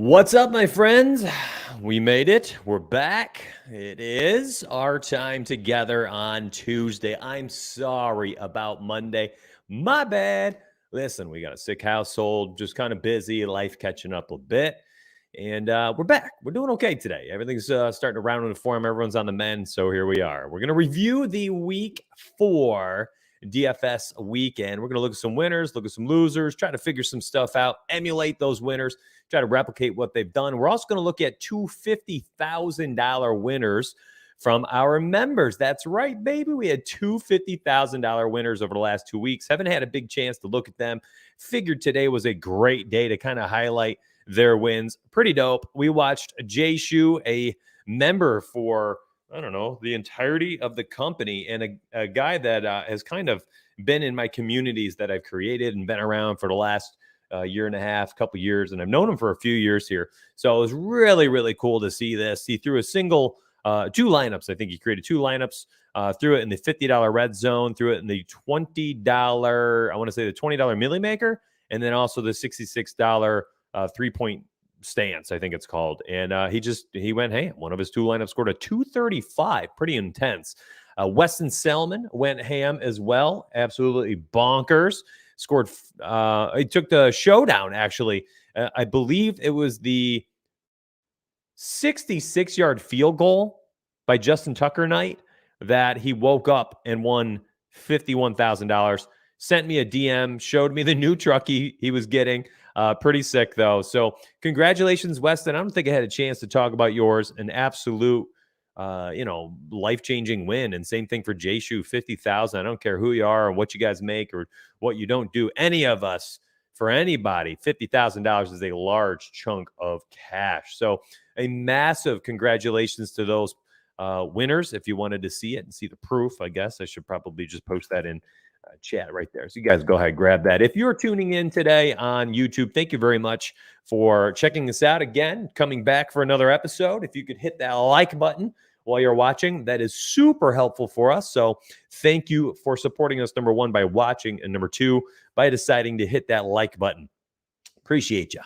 What's up, my friends? We made it. We're back. It is our time together on Tuesday. I'm sorry about Monday. My bad. Listen, we got a sick household, just kind of busy, life catching up a bit. And we're back. We're doing okay today. Everything's starting to round into form. Everyone's on the mend. So here we are. We're going to review the week 4 DFS weekend. We're going to look at some winners, look at some losers, try to figure some stuff out, emulate those winners, try to replicate what they've done. We're also going to look at two $50,000 winners from our members. That's right, baby. We had two $50,000 winners over the last 2 weeks. Haven't had a big chance to look at them. Figured today was a great day to kind of highlight their wins. Pretty dope. We watched Jay Shu, a member for, I don't know, the entirety of the company, and a guy that has kind of been in my communities that I've created and been around for the last year and a half, couple years, and I've known him for a few years here. So it was really, really cool to see this. He threw a single, 2 lineups. I think he created 2 lineups, threw it in the $50 red zone, threw it in the $20, I want to say the $20 Millie Maker, and then also the $66 3-point stance, I think it's called. And he went ham. One of his 2 lineups scored a 235, pretty intense. Weston Selman went ham as well, absolutely bonkers. Scored, he took the showdown, actually. I believe it was the 66-yard field goal by Justin Tucker night that he woke up and won $51,000. Sent me a DM, showed me the new truck he was getting. Pretty sick, though. So congratulations, Weston. I don't think I had a chance to talk about yours. An absolute, life-changing win. And same thing for Jay Shu, 50,000. I don't care who you are or what you guys make or what you don't do. Any of us, for anybody, $50,000 is a large chunk of cash. So a massive congratulations to those winners. If you wanted to see it and see the proof, I guess I should probably just post that in chat right there. So you guys go ahead, grab that. If you're tuning in today on YouTube, thank you very much for checking us out again, coming back for another episode. If you could hit that like button while you're watching, that is super helpful for us. So thank you for supporting us, number 1, by watching, and number 2, by deciding to hit that like button. Appreciate you.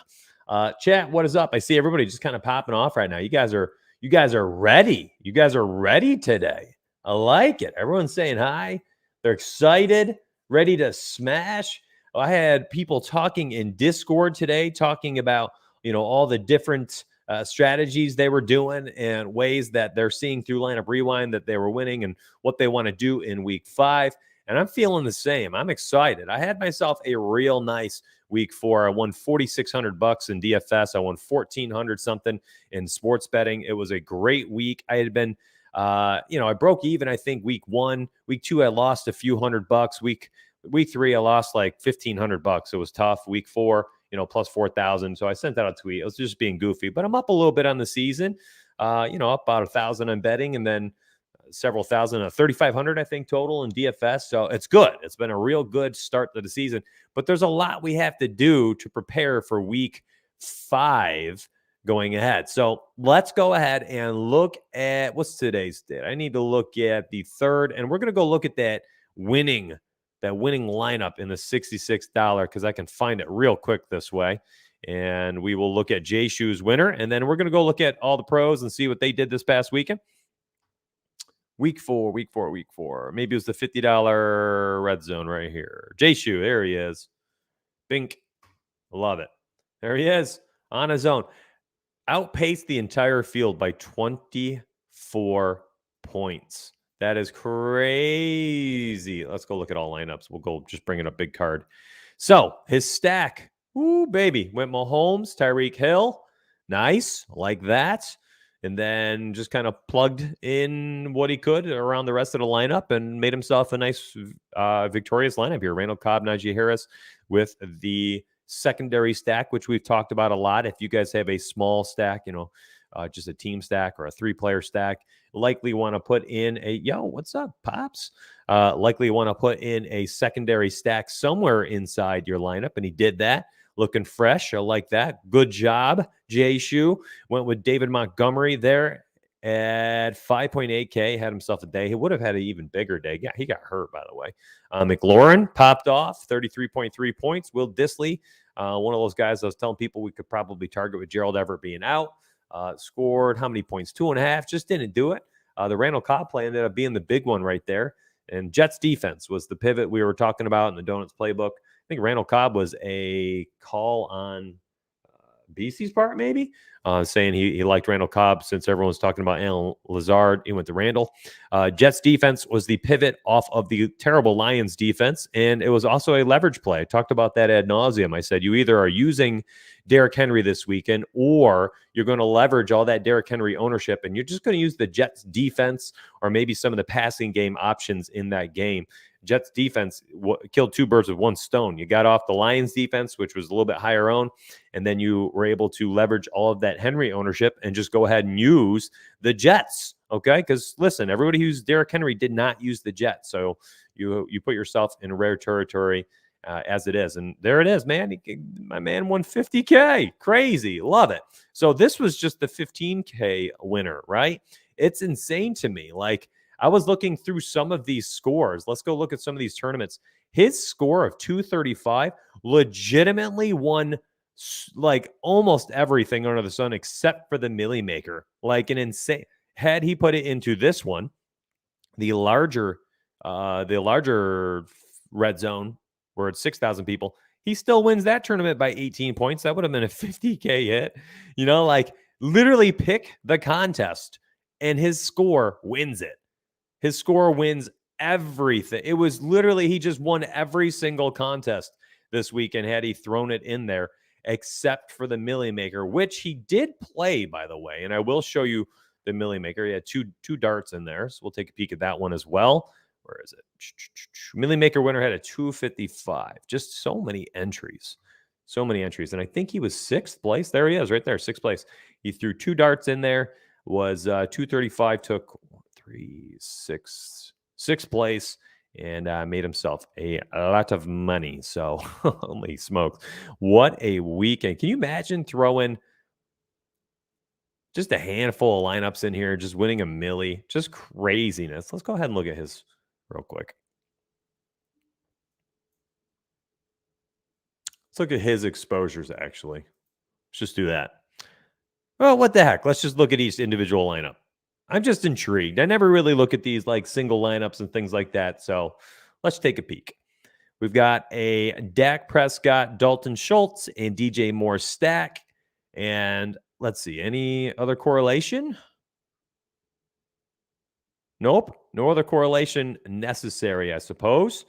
Chat, what is up? I see everybody just kind of popping off right now. You guys are ready. You guys are ready today. I like it. Everyone's saying hi. They're excited, ready to smash. I had people talking in Discord today, talking about, all the different strategies they were doing and ways that they're seeing through Lineup Rewind that they were winning and what they want to do in week 5. And I'm feeling the same. I'm excited. I had myself a real nice week 4. I won $4,600 in DFS. I won $1,400 something in sports betting. It was a great week. I had been I broke even, I think, week 1. Week 2, I lost a few $100. Week 3, I lost like $1,500. It was tough. Week 4, plus 4,000. So I sent out a tweet. I was just being goofy, but I'm up a little bit on the season. Up about 1,000 on betting, and then several thousand, 3,500, I think, total in DFS. So it's good. It's been a real good start to the season, but there's a lot we have to do to prepare for week 5 going ahead. So let's go ahead and look at what's today's date. I need to look at the 3rd, and we're going to go look at that winning lineup in the $66 because I can find it real quick this way. And we will look at Jay Shu's winner, and then we're going to go look at all the pros and see what they did this past weekend. Week 4. Maybe it was the $50 red zone right here. Jay Shu, there he is. Bink. Love it. There he is on his own. Outpaced the entire field by 24 points. That is crazy. Let's go look at all lineups. We'll go just bring it up big card. So his stack, ooh, baby, went Mahomes, Tyreek Hill. Nice, like that. And then just kind of plugged in what he could around the rest of the lineup and made himself a nice victorious lineup here. Randall Cobb, Najee Harris with the secondary stack, which we've talked about a lot. If you guys have a small stack, just a team stack or a 3-player stack, likely want to put in what's up, Pops? Likely want to put in a secondary stack somewhere inside your lineup, and he did that. Looking fresh. I like that. Good job, Jay Shu. Went with David Montgomery there at 5.8K. Had himself a day. He would have had an even bigger day. Yeah, he got hurt, by the way. McLaurin popped off, 33.3 points. Will Dissly One of those guys I was telling people we could probably target with Gerald Everett being out. Scored how many points? 2.5. Just didn't do it. The Randall Cobb play ended up being the big one right there. And Jets defense was the pivot we were talking about in the Donuts playbook. I think Randall Cobb was a call on BC's part, maybe, saying he liked Randall Cobb since everyone was talking about Alan Lazard. He went to Randall. Jets defense was the pivot off of the terrible Lions defense, and it was also a leverage play. I talked about that ad nauseum. I said you either are using Derrick Henry this weekend or you're going to leverage all that Derrick Henry ownership, and you're just going to use the Jets defense or maybe some of the passing game options in that game. Jets defense killed two birds with one stone. You got off the Lions defense, which was a little bit higher owned, and then you were able to leverage all of that Henry ownership and just go ahead and use the Jets, okay? Because, listen, everybody who used Derrick Henry did not use the Jets, so you put yourself in rare territory as it is. And there it is, man. My man won $50K. Crazy. Love it. So this was just the $15K winner, right? It's insane to me. Like, I was looking through some of these scores. Let's go look at some of these tournaments. His score of 235 legitimately won like almost everything under the sun except for the Millie Maker. Like an insane. Had he put it into this one, the larger red zone where it's 6,000 people, he still wins that tournament by 18 points. That would have been a 50K hit. You know, like literally pick the contest and his score wins it. His score wins everything. It was literally, he just won every single contest this weekend had he thrown it in there, except for the Millie Maker, which he did play, by the way. And I will show you the Millie Maker. He had two darts in there. So we'll take a peek at that one as well. Where is it? Millie Maker winner had a 255. Just so many entries. So many entries. And I think he was sixth place. There he is, right there, sixth place. He threw two darts in there, was 235, took sixth place, and made himself a lot of money. So holy smokes, what a weekend. Can you imagine throwing just a handful of lineups in here, just winning a milli? Just craziness. Let's go ahead and look at his real quick. Let's look at his exposures, actually. Let's just do that. Well, what the heck? Let's just look at each individual lineup. I'm just intrigued. I never really look at these like single lineups and things like that. So let's take a peek. We've got a Dak Prescott, Dalton Schultz, and DJ Moore stack. And let's see, any other correlation? Nope. No other correlation necessary, I suppose.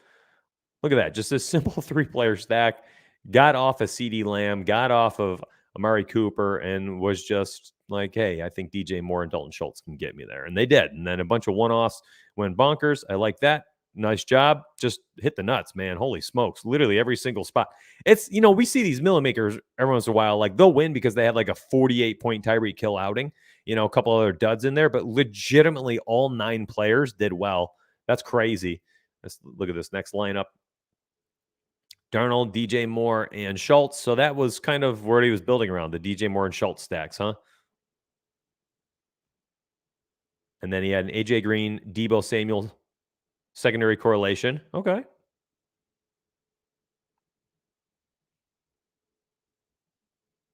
Look at that. Just a simple three-player stack. Got off of CeeDee Lamb, got off of Amari Cooper, and was just like, hey, I think DJ Moore and Dalton Schultz can get me there. And they did. And then a bunch of one-offs went bonkers. I like that. Nice job. Just hit the nuts, man. Holy smokes. Literally every single spot. It's, you know, we see these Millie Makers every once in a while. Like, they'll win because they had like a 48-point Tyreek Hill outing. You know, a couple other duds in there. But legitimately, all 9 players did well. That's crazy. Let's look at this next lineup. Darnold, DJ Moore, and Schultz. So that was kind of where he was building around, the DJ Moore and Schultz stacks, huh? And then he had an AJ Green, Deebo Samuel secondary correlation. Okay.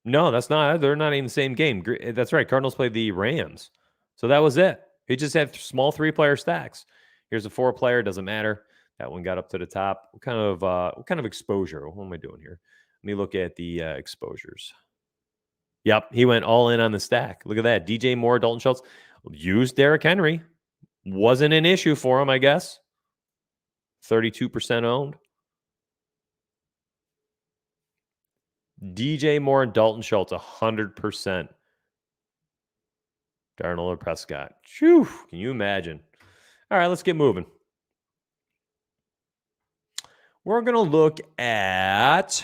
No, that's not. They're not even the same game. That's right. Cardinals played the Rams. So that was it. He just had small 3-player stacks. Here's a 4-player. Doesn't matter. That one got up to the top. What kind of exposure? What am I doing here? Let me look at the exposures. Yep, he went all in on the stack. Look at that. DJ Moore, Dalton Schultz. Used Derrick Henry. Wasn't an issue for him, I guess. 32% owned. DJ Moore and Dalton Schultz, 100%. Darnold or Prescott. Phew, can you imagine? All right, let's get moving. We're going to look at,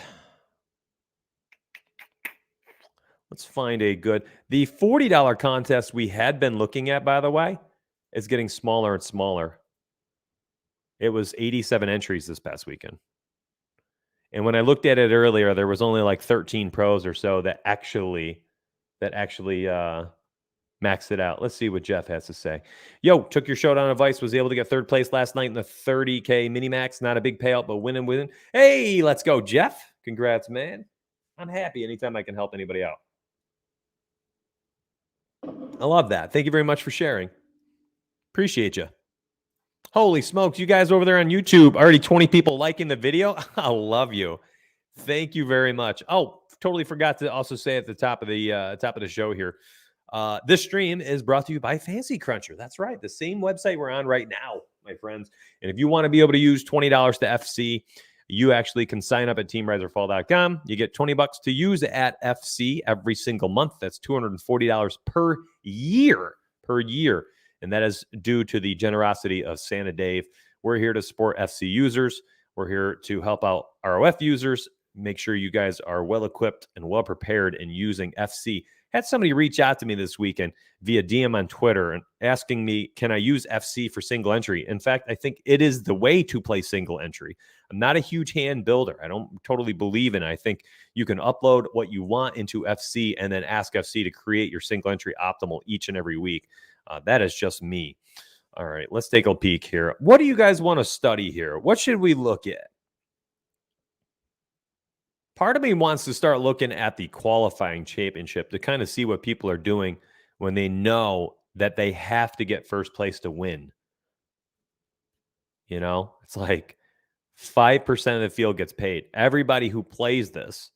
let's find a good, the $40 contest we had been looking at, by the way, is getting smaller and smaller. It was 87 entries this past weekend. And when I looked at it earlier, there was only like 13 pros or so that actually maxed it out. Let's see what Jeff has to say. Yo, took your showdown advice, was able to get third place last night in the 30K mini max. Not a big payout, but winning. Hey, let's go, Jeff. Congrats, man. I'm happy anytime I can help anybody out. I love that. Thank you very much for sharing. Appreciate you. Holy smokes, you guys over there on YouTube, already 20 people liking the video. I love you. Thank you very much. Oh, totally forgot to also say at the top of the show here. This stream is brought to you by Fancy Cruncher. That's right, the same website we're on right now, my friends. And if you want to be able to use $20 to FC, you actually can sign up at teamriseorfall.com. You get $20 to use at FC every single month. That's $240 per year. And that is due to the generosity of Santa Dave. We're here to support FC users. We're here to help out ROF users. Make sure you guys are well equipped and well prepared in using FC. Had somebody reach out to me this weekend via DM on Twitter and asking me, can I use FC for single entry? In fact, I think it is the way to play single entry. I'm not a huge hand builder. I don't totally believe in it. I think you can upload what you want into FC and then ask FC to create your single entry optimal each and every week. That is just me. All right, let's take a peek here. What do you guys want to study here? What should we look at? Part of me wants to start looking at the qualifying championship to kind of see what people are doing when they know that they have to get first place to win. You know, it's like 5% of the field gets paid. Everybody who plays this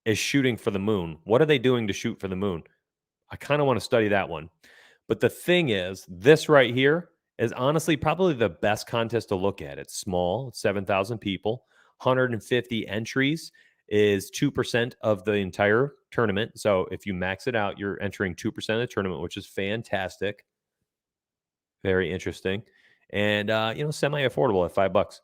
is shooting for the moon. What are they doing to shoot for the moon? I kind of want to study that one. But the thing is, this right here is honestly probably the best contest to look at. It's small, it's 7,000 people, 150 entries is 2% of the entire tournament. So if you max it out, you're entering 2% of the tournament, which is fantastic. Very interesting. And, semi-affordable at $5.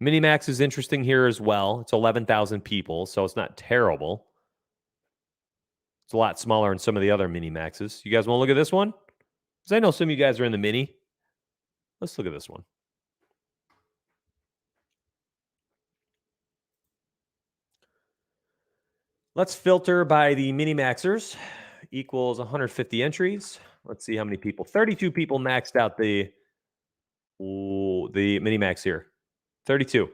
Minimax is interesting here as well. It's 11,000 people, so it's not terrible. It's a lot smaller than some of the other mini-maxes. You guys want to look at this one? Because I know some of you guys are in the mini. Let's look at this one. Let's filter by the mini-maxers. Equals 150 entries. Let's see how many people. 32 people maxed out the mini-max here. 32.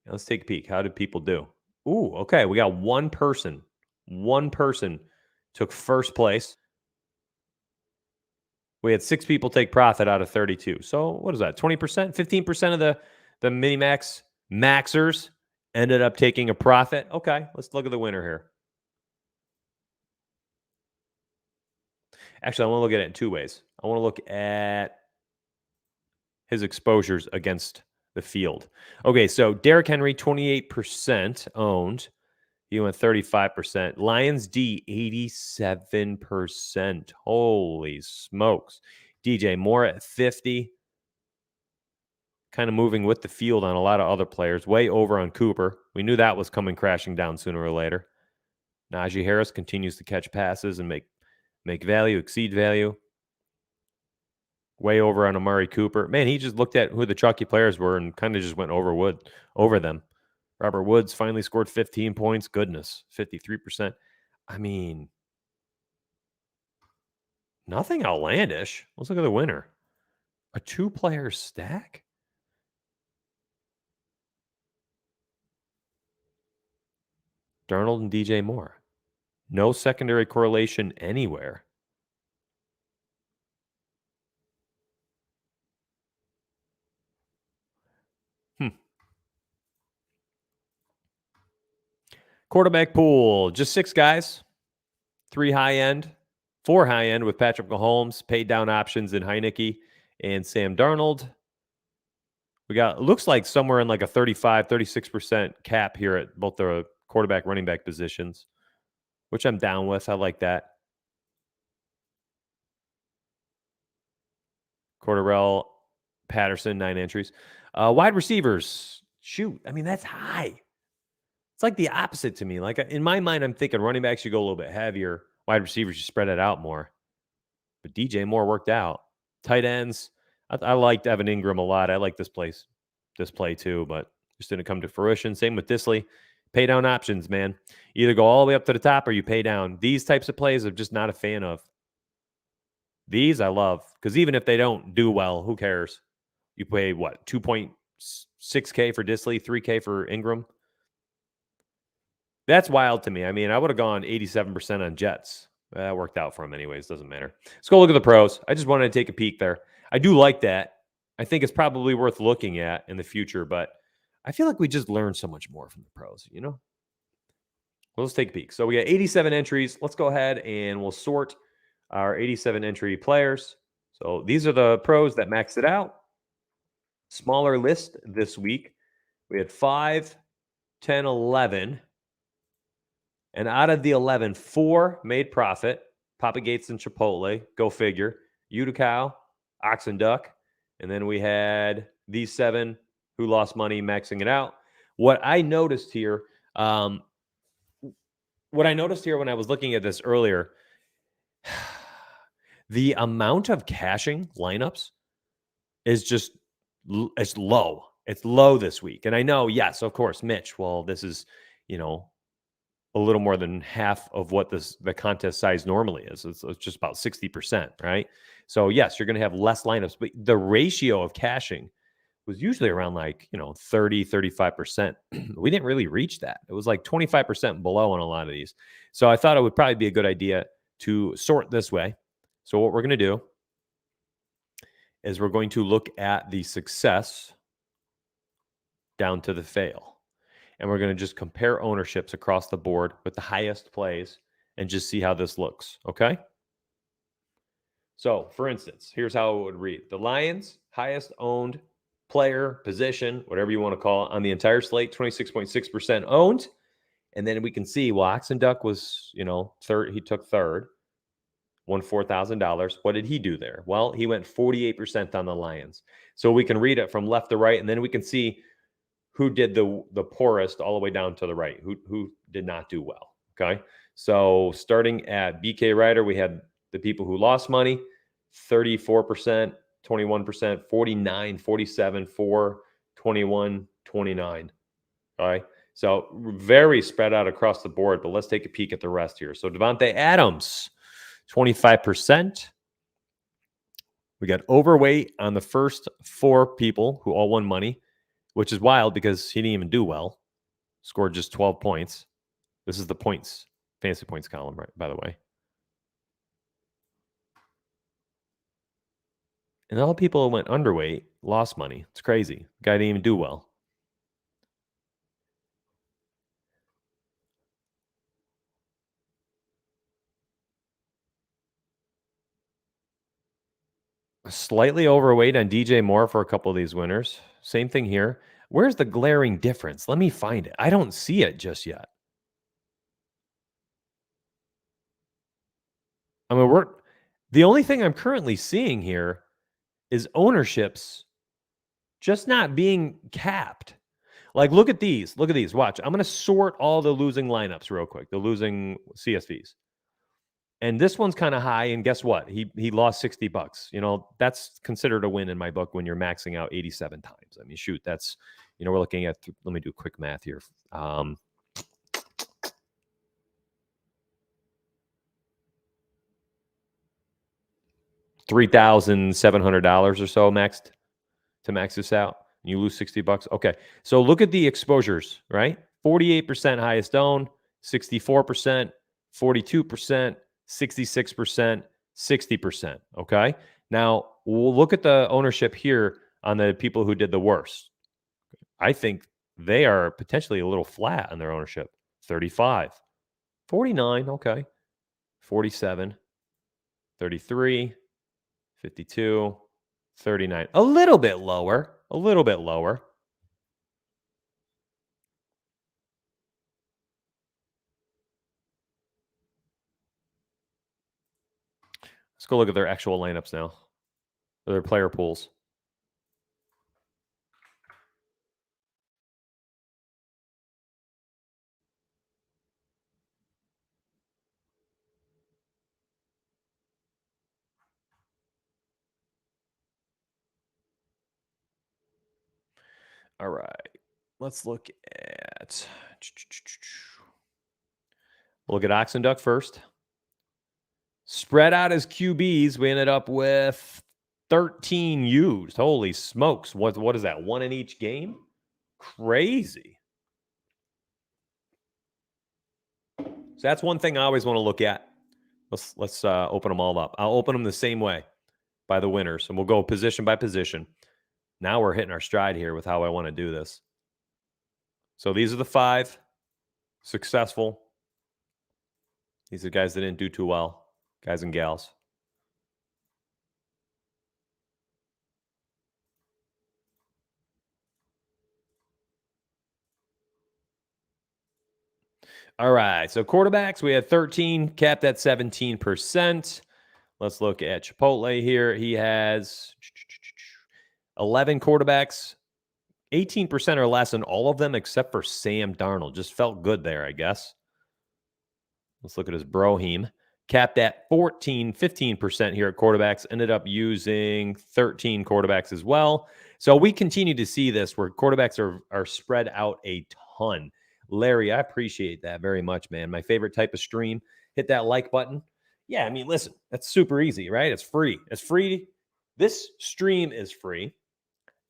Now let's take a peek. How did people do? Ooh, okay. We got one person. One person took first place. We had 6 people take profit out of 32. So what is that? 20%? 15% of the mini-max maxers ended up taking a profit. Okay, let's look at the winner here. Actually, I want to look at it in 2 ways. I want to look at his exposures against the field. Okay, so Derrick Henry, 28% owned. He went 35%. Lions D, 87%. Holy smokes. DJ Moore at 50. Kind of moving with the field on a lot of other players. Way over on Cooper. We knew that was coming crashing down sooner or later. Najee Harris continues to catch passes and make value, exceed value. Way over on Amari Cooper. Man, he just looked at who the chalky players were and kind of just went over them. Robert Woods finally scored 15 points. Goodness, 53%. I mean, nothing outlandish. Let's look at the winner. A 2-player stack? Darnold and DJ Moore. No secondary correlation anywhere. Quarterback pool, just 6 guys. 3 high-end, 4 high-end with Patrick Mahomes, paid down options in Heineke and Sam Darnold. We got, looks like somewhere in like a 35, 36% cap here at both the quarterback, running back positions, which I'm down with. I like that. Cordarrelle Patterson, 9 entries. Wide receivers, shoot. I mean, that's high. It's like the opposite to me. Like in my mind, I'm thinking running backs should go a little bit heavier. Wide receivers should spread it out more. But DJ Moore worked out. Tight ends, I liked Evan Ingram a lot. I like this play too, but just didn't come to fruition. Same with Disley. Pay down options, man. Either go all the way up to the top or you pay down. These types of plays I'm just not a fan of. These I love because even if they don't do well, who cares? You pay what? 2.6K for Disley, 3K for Ingram. That's wild to me. I mean, I would have gone 87% on Jets. That worked out for him anyways. Doesn't matter. Let's go look at the pros. I just wanted to take a peek there. I do like that. I think it's probably worth looking at in the future, but I feel like we just learned so much more from the pros, you know? Well, let's take a peek. So we got 87 entries. Let's go ahead and we'll sort our 87 entry players. So these are the pros that maxed it out. Smaller list this week. We had 5, 10, 11. And out of the 11, 4 made profit. Papa Gates and Chipotle, go figure. Utica, Ox and Duck. And then we had these 7 who lost money maxing it out. What I noticed here, when I was looking at this earlier, the amount of cashing lineups is just, it's low. It's low this week. And I know, yes, of course, Mitch, well, this is, a little more than half of what the contest size normally is. It's just about 60%, right? So yes, you're going to have less lineups, but the ratio of cashing was usually around like, 30, 35%. We didn't really reach that. It was like 25% below on a lot of these. So I thought it would probably be a good idea to sort this way. So what we're going to do is we're going to look at the success down to the fail. And we're going to just compare ownerships across the board with the highest plays and just see how this looks, okay? So, for instance, here's how it would read. The Lions, highest owned player, position, whatever you want to call it, on the entire slate, 26.6% owned. And then we can see, well, Ox and Duck was, third. He took third, won $4,000. What did he do there? Well, he went 48% on the Lions. So we can read it from left to right, and then we can see who did the poorest all the way down to the right, who did not do well, okay? So starting at BK Ryder, we had the people who lost money, 34%, 21%, 49, 47, 4, 21, 29, all right? So very spread out across the board, but let's take a peek at the rest here. So Devontae Adams, 25%. We got overweight on the first 4 people who all won money, which is wild because he didn't even do well. Scored just 12 points. This is the points, fantasy points column, right, by the way. And all the people who went underweight lost money. It's crazy. Guy didn't even do well. Slightly overweight on DJ Moore for a couple of these winners. Same thing here. Where's the glaring difference? Let me find it. I don't see it just yet. I mean, the only thing I'm currently seeing here is ownerships just not being capped. Like, look at these. Look at these. Watch. I'm going to sort all the losing lineups real quick, the losing CSVs. And this one's kind of high. And guess what? He lost $60. That's considered a win in my book when you're maxing out 87 times. I mean, shoot, that's, we're looking at, let me do quick math here. $3,700 or so maxed to max this out. You lose $60. Okay. So look at the exposures, right? 48% highest owned, 64%, 42%, 66%, 60%. Okay. Now we'll look at the ownership here on the people who did the worst. I think they are potentially a little flat on their ownership. 35, 49. Okay. 47, 33, 52, 39. A little bit lower. A little bit lower. Let's go look at their actual lineups now. Their player pools. All right. Let's look at Ox and Duck first. Spread out as QBs, we ended up with 13 used. Holy smokes. What is that? 1 in each game? Crazy. So that's one thing I always want to look at. Let's open them all up. I'll open them the same way by the winners, and we'll go position by position. Now we're hitting our stride here with how I want to do this. So these are the 5 successful. These are guys that didn't do too well, guys and gals. All right, so quarterbacks, we had 13, capped at 17%. Let's look at Chipotle here. He has 11 quarterbacks, 18% or less in all of them except for Sam Darnold. Just felt good there, I guess. Let's look at his Broheem. Capped at 15% here at quarterbacks. Ended up using 13 quarterbacks as well. So we continue to see this where quarterbacks are spread out a ton. Larry, I appreciate that very much, man. My favorite type of stream. Hit that like button. Yeah, I mean, listen, that's super easy, right? It's free. It's free. This stream is free.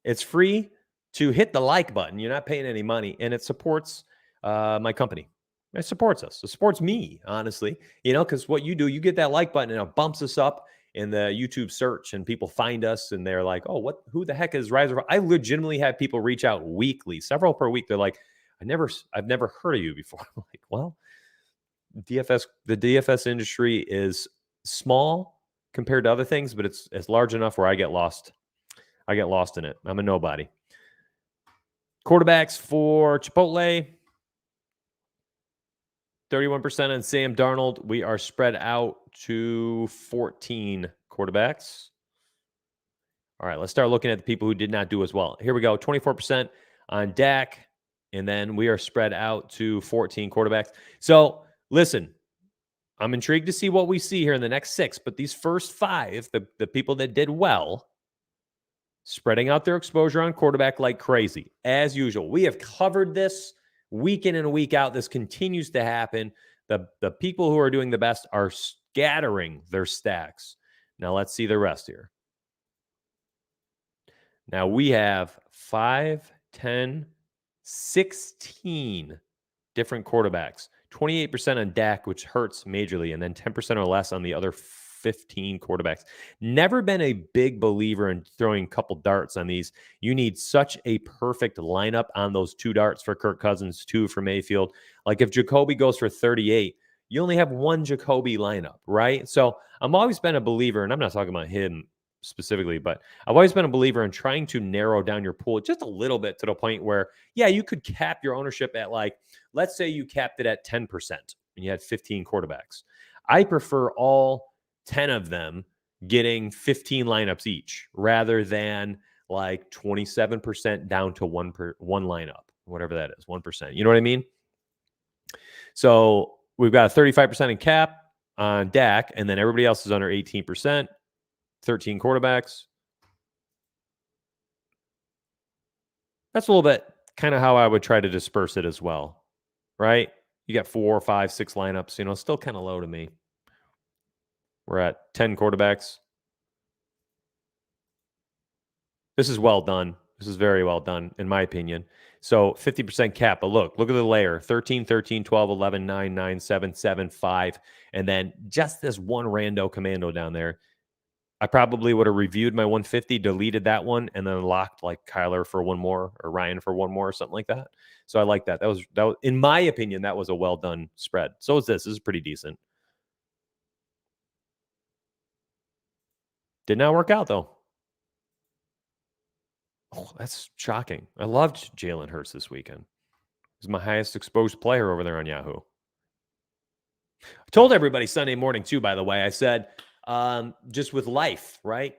It's free to hit the like button. You're not paying any money, and it supports my company. It supports us. It supports me, honestly, because what you do, you get that like button and it bumps us up in the YouTube search and people find us and they're like, oh, who the heck is Rise? I legitimately have people reach out weekly, several per week. They're like, I've never heard of you before. I'm like, well, the DFS industry is small compared to other things, but it's large enough where I get lost. I get lost in it. I'm a nobody. Quarterbacks for Chipotle, 31% on Sam Darnold. We are spread out to 14 quarterbacks. All right, let's start looking at the people who did not do as well. Here we go, 24% on Dak, and then we are spread out to 14 quarterbacks. So listen, I'm intrigued to see what we see here in the next 6, but these first 5, the people that did well, spreading out their exposure on quarterback like crazy, as usual. We have covered this week in and week out. This continues to happen. The people who are doing the best are scattering their stacks. Now let's see the rest here. Now we have 5, 10, 16 different quarterbacks. 28% on Dak, which hurts majorly, and then 10% or less on the other 15 quarterbacks. Never been a big believer in throwing a couple darts on these. You need such a perfect lineup on those 2 darts for Kirk Cousins, 2 for Mayfield. Like if Jacoby goes for 38, you only have 1 Jacoby lineup, right? So I've always been a believer, and I'm not talking about him specifically, but I've always been a believer in trying to narrow down your pool just a little bit to the point where, yeah, you could cap your ownership at let's say you capped it at 10% and you had 15 quarterbacks. I prefer all 10 of them getting 15 lineups each rather than 27% down to one lineup, whatever that is, 1%. You know what I mean? So we've got a 35% in cap on Dak, and then everybody else is under 18%, 13 quarterbacks. That's a little bit kind of how I would try to disperse it as well, right? You got 4, 5, 6 lineups, still kind of low to me. We're at 10 quarterbacks. This is well done. This is very well done, in my opinion. So 50% cap. But look at the layer. 13, 13, 12, 11, 9, 9, 7, 7, 5. And then just this one rando commando down there. I probably would have reviewed my 150, deleted that one, and then locked Kyler for 1 more or Ryan for 1 more or something like that. So I like that. That was, in my opinion, that was a well done spread. So is this. This is pretty decent. Did not work out, though. Oh, that's shocking. I loved Jalen Hurts this weekend. He's my highest exposed player over there on Yahoo. I told everybody Sunday morning, too, by the way. I said, just with life, right?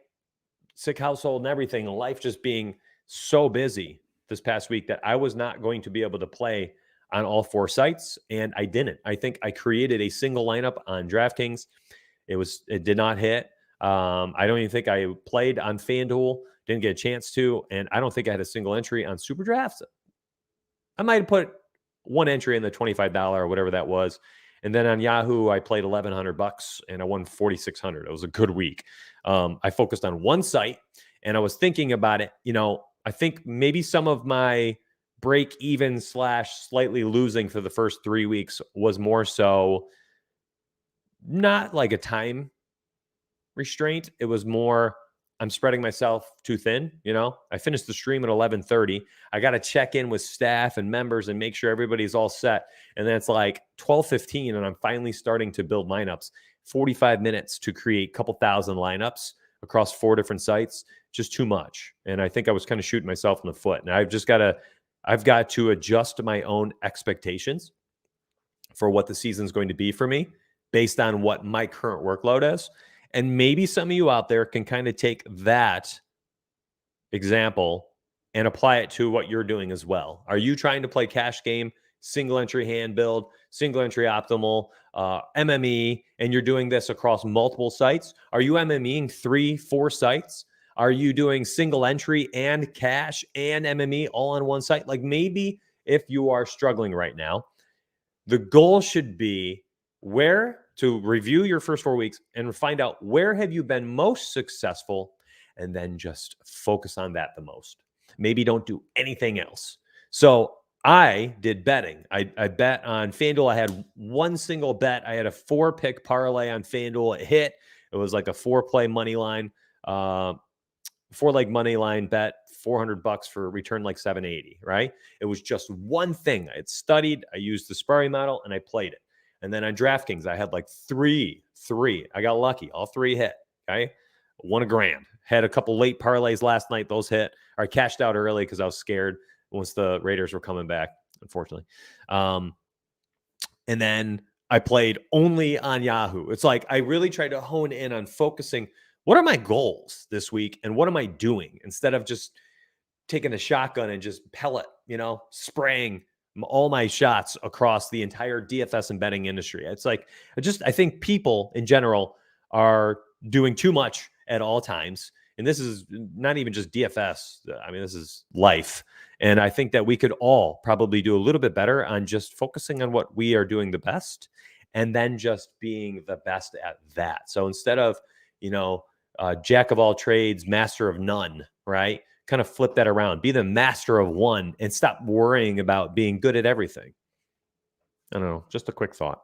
Sick household and everything, and life just being so busy this past week that I was not going to be able to play on all 4 sites, and I didn't. I think I created a single lineup on DraftKings. It did not hit. I don't even think I played on FanDuel. Didn't get a chance to, and I don't think I had a single entry on Superdraft. I might have put 1 entry in the $25 or whatever that was. And then on Yahoo, I played $1,100 and I won $4,600. It was a good week. I focused on 1 site and I was thinking about it. I think maybe some of my break even / slightly losing for the first 3 weeks was more so not like a time restraint. It was more, I'm spreading myself too thin. I finished the stream at 11:30. I got to check in with staff and members and make sure everybody's all set. And then it's like 12:15 and I'm finally starting to build lineups. 45 minutes to create a couple thousand lineups across 4 different sites, just too much. And I think I was kind of shooting myself in the foot. And I've got to adjust my own expectations for what the season's going to be for me based on what my current workload is. And maybe some of you out there can kind of take that example and apply it to what you're doing as well. Are you trying to play cash game, single entry hand build, single entry optimal, MME, and you're doing this across multiple sites? Are you MMEing 3-4 sites? Are you doing single entry and cash and MME all on one site? Like maybe if you are struggling right now, the goal should be where to review your first 4 weeks and find out where have you been most successful, and then just focus on that the most. Maybe don't do anything else. So I did betting. I bet on FanDuel. I had one single bet. I had a 4-pick parlay on FanDuel. It hit. It was like a 4-play money line, 4-leg money line bet, $400 for return like 780, right? It was just one thing. I had studied, I used the sparring model, and I played it. And then on DraftKings, I had like three. I got lucky. All 3 hit, okay? Won $1,000. Had a couple late parlays last night. Those hit. I cashed out early because I was scared once the Raiders were coming back, unfortunately. And then I played only on Yahoo. It's like I really tried to hone in on focusing, what are my goals this week and what am I doing, instead of just taking a shotgun and just pellet, spraying all my shots across the entire DFS and betting industry. It's like, I think people in general are doing too much at all times. And this is not even just DFS. I mean, this is life. And I think that we could all probably do a little bit better on just focusing on what we are doing the best and then just being the best at that. So instead of, jack of all trades, master of none, right? Kind of flip that around. Be the master of one and stop worrying about being good at everything. I don't know. Just a quick thought.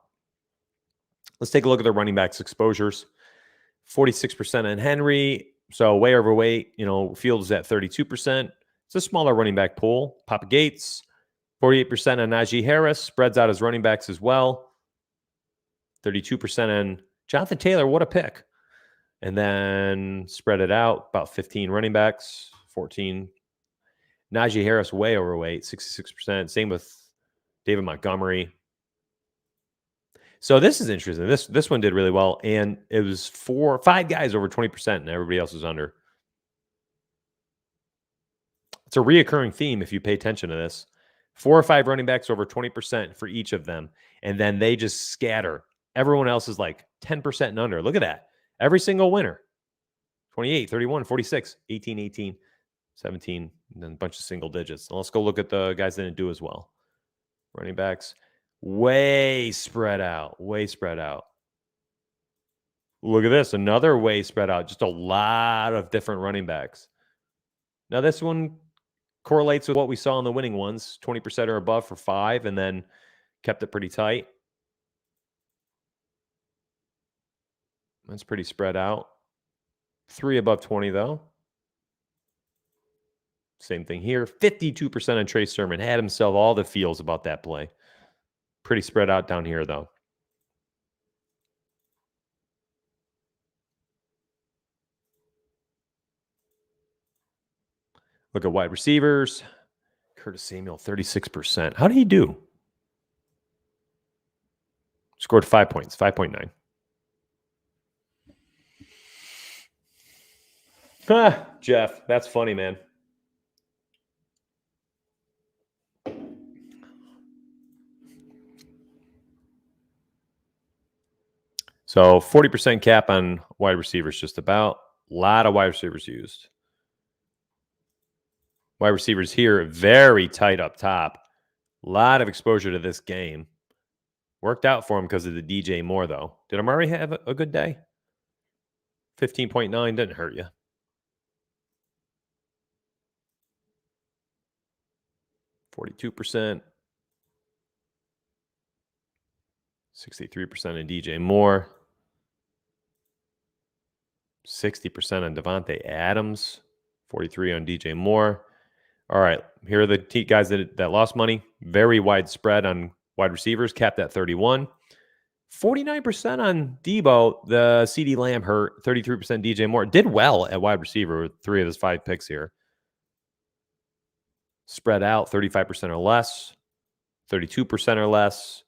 Let's take a look at the running backs exposures. 46% on Henry. So way overweight. Fields at 32%. It's a smaller running back pool. Papa Gates, 48% on Najee Harris. Spreads out his running backs as well. 32% on Jonathan Taylor. What a pick. And then spread it out. About 15 running backs. 14. Najee Harris, way overweight, 66%. Same with David Montgomery. So this is interesting. This one did really well. And it was 5 guys over 20%, and everybody else is under. It's a reoccurring theme if you pay attention to this. 4 or 5 running backs over 20% for each of them. And then they just scatter. Everyone else is like 10% and under. Look at that. Every single winner. 28, 31, 46, 18, 18. 17, and then a bunch of single digits. And let's go look at the guys that didn't do as well. Running backs, way spread out. Look at this, another way spread out. Just a lot of different running backs. Now this one correlates with what we saw in the winning ones, 20% or above for 5, and then kept it pretty tight. That's pretty spread out. 3 above 20 though. Same thing here. 52% on Trey Sermon. Had himself all the feels about that play. Pretty spread out down here, though. Look at wide receivers. Curtis Samuel, 36%. How did he do? Scored 5 points, 5.9. Jeff, that's funny, man. So 40% cap on wide receivers, just about. A lot of wide receivers used. Wide receivers here, very tight up top. A lot of exposure to this game. Worked out for him because of the DJ Moore, though. Did Amari have a good day? 15.9 didn't hurt you. 42%. 63% on DJ Moore. 60% on Devontae Adams. 43 on DJ Moore. All right, here are the guys that lost money. Very widespread on wide receivers, capped at 31. 49% on Debo. The CD Lamb hurt. 33% DJ Moore. Did well at wide receiver with 3 of his 5 picks here. Spread out 35% or less. 32% or less.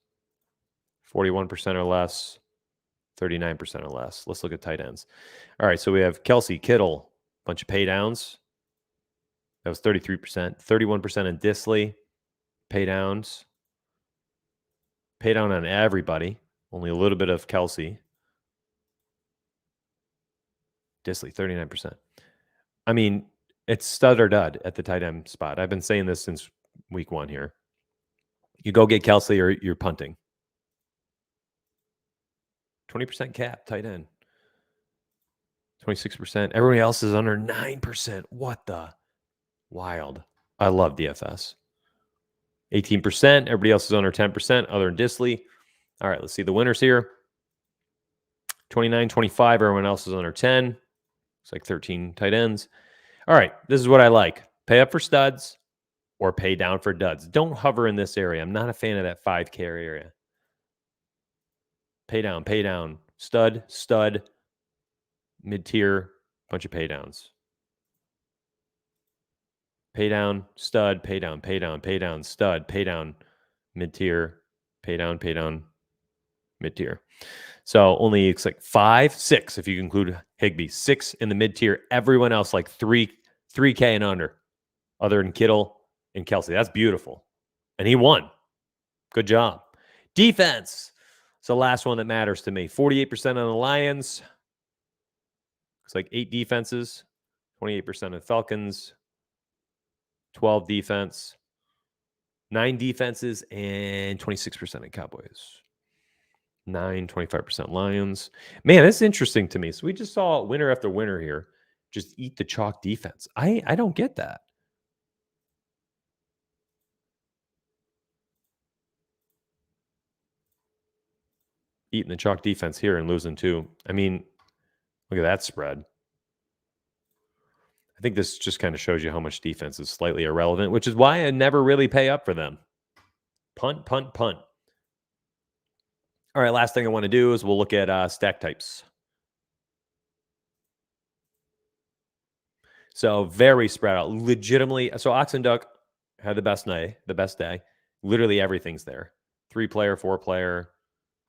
41% or less. 39% or less. Let's look at tight ends. All right, so we have Kelsey, Kittle, bunch of pay downs. That was 33%. 31% on Disley. Pay downs. Pay down on everybody. Only a little bit of Kelsey. Disley, 39%. I mean, it's stud or dud at the tight end spot. I've been saying this since week 1 here. You go get Kelsey or you're punting. 20% cap, tight end. 26%. Everybody else is under 9%. What the? Wild. I love DFS. 18%. Everybody else is under 10%, other than Disley. All right, let's see the winners here. 29, 25. Everyone else is under 10. It's like 13 tight ends. All right, this is what I like. Pay up for studs or pay down for duds. Don't hover in this area. I'm not a fan of that 5K area. Pay down. Stud, mid-tier, bunch of pay downs. Pay down, stud, pay down, stud, pay down, mid-tier, pay down, mid-tier. So only it's like 5, 6 if you include Higbee. 6 in the mid-tier. Everyone else like 3K and under, other than Kittle and Kelsey. That's beautiful. And he won. Good job. Defense. It's the last one that matters to me. 48% on the Lions. Looks like 8 defenses. 28% of Falcons. 12 defense. 9 defenses and 26% of Cowboys. 25% Lions. Man, that's interesting to me. So we just saw winner after winner here. Just eat the chalk defense. I don't get that. Eating the chalk defense here and losing too. I mean, look at that spread. I think this just kind of shows you how much defense is slightly irrelevant, which is why I never really pay up for them. Punt. All right, last thing I want to do is we'll look at stack types. So very spread out. Legitimately, so Ox and Duck had the best day. Literally everything's there. 3-player, 4-player,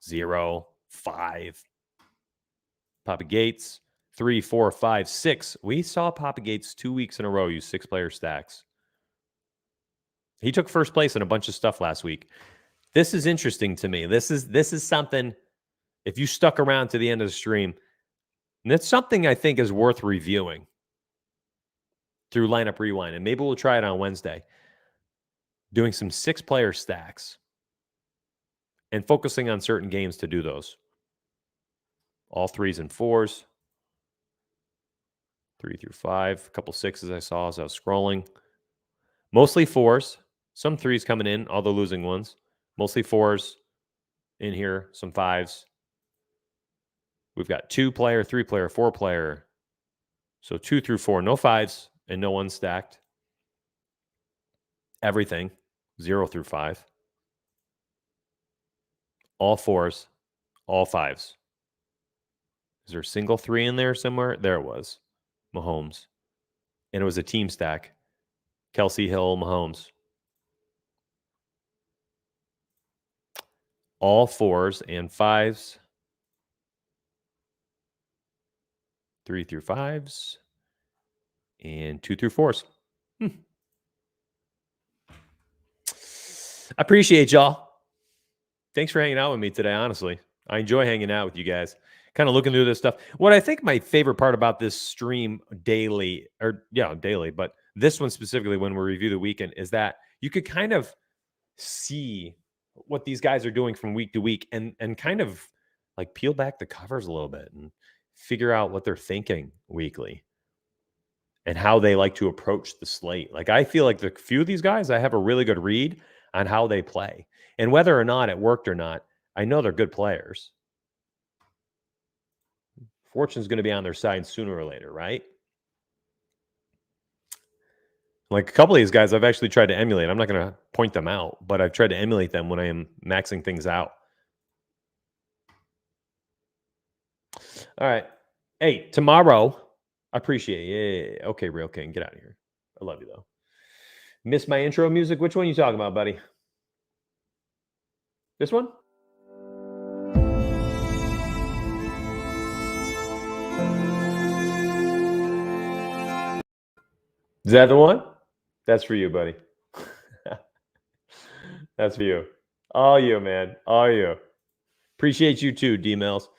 0, 5. Papa Gates, 3, 4, 5, 6. We saw Papa Gates 2 weeks in a row use 6-player stacks. He took first place in a bunch of stuff last week. This is interesting to me. This is something, if you stuck around to the end of the stream, and it's something I think is worth reviewing through Lineup Rewind. And maybe we'll try it on Wednesday. Doing some 6-player stacks and focusing on certain games to do those. All 3s and 4s. 3 through 5. A couple 6s I saw as I was scrolling. Mostly 4s. Some 3s coming in, all the losing ones. Mostly 4s in here. Some 5s. We've got 2-player, 3-player, 4-player. So 2 through 4. No 5s and no unstacked. Everything. 0 through 5. All 4s. All 5s. Is there a single 3 in there somewhere? There it was. Mahomes. And it was a team stack. Kelsey, Hill, Mahomes. All 4s and 5s. 3 through 5s. And 2 through 4s. I appreciate y'all. Thanks for hanging out with me today, honestly. I enjoy hanging out with you guys. Kind of looking through this stuff. What I think my favorite part about this stream daily, but this one specifically when we review the weekend, is that you could kind of see what these guys are doing from week to week and kind of like peel back the covers a little bit and figure out what they're thinking weekly. and how they like to approach the slate. Like, I feel like the few of these guys, I have a really good read on how they play. And whether or not it worked or not, I know they're good players. Fortune's going to be on their side sooner or later, right? Like a couple of these guys I've actually tried to emulate. I'm not going to point them out, but I've tried to emulate them when I am maxing things out. All right. Hey, tomorrow, I appreciate it. Yeah. Okay, Real King, get out of here. I love you, though. Miss my intro music? Which one are you talking about, buddy? This one? Is that the one? That's for you, buddy. That's for you. All you, man. All you. Appreciate you too, D-Mills.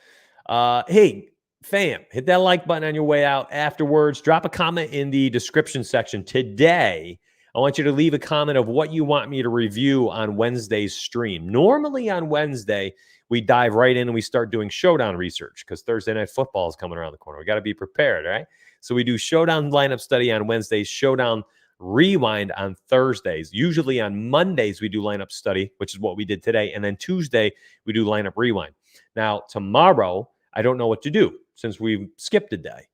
Hey, fam, hit that like button on your way out. Afterwards, drop a comment in the description section. Today, I want you to leave a comment of what you want me to review on Wednesday's stream. Normally on Wednesday, we dive right in and we start doing showdown research because Thursday night football is coming around the corner. We got to be prepared, right? So we do showdown lineup study on Wednesdays, showdown rewind on Thursdays. Usually on Mondays, we do lineup study, which is what we did today. And then Tuesday, we do lineup rewind. Now, tomorrow, I don't know what to do since we've skipped a day.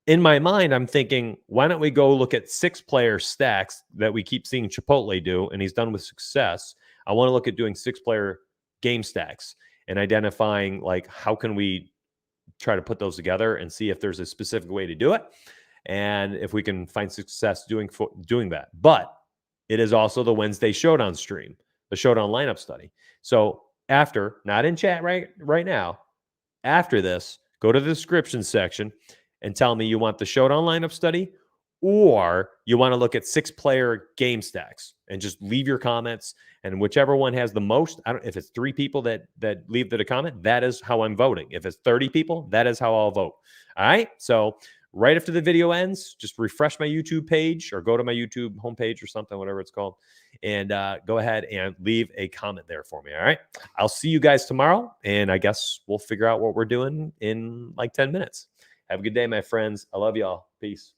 In my mind, I'm thinking, why don't we go look at 6-player stacks that we keep seeing Chipotle do, and he's done with success. I want to look at doing 6-player game stacks and identifying, like, how can we try to put those together and see if there's a specific way to do it, and if we can find success doing that. But it is also the Wednesday showdown stream, the showdown lineup study. So after, not in chat right now, after this, go to the description section and tell me you want the showdown lineup study or you want to look at 6-player game stacks, and just leave your comments. And whichever one has the most, if it's 3 people that leave the comment, that is how I'm voting. If it's 30 people, that is how I'll vote. All right. So right after the video ends, just refresh my YouTube page or go to my YouTube homepage or something, whatever it's called, and go ahead and leave a comment there for me. All right. I'll see you guys tomorrow, and I guess we'll figure out what we're doing in like 10 minutes. Have a good day, my friends. I love y'all. Peace.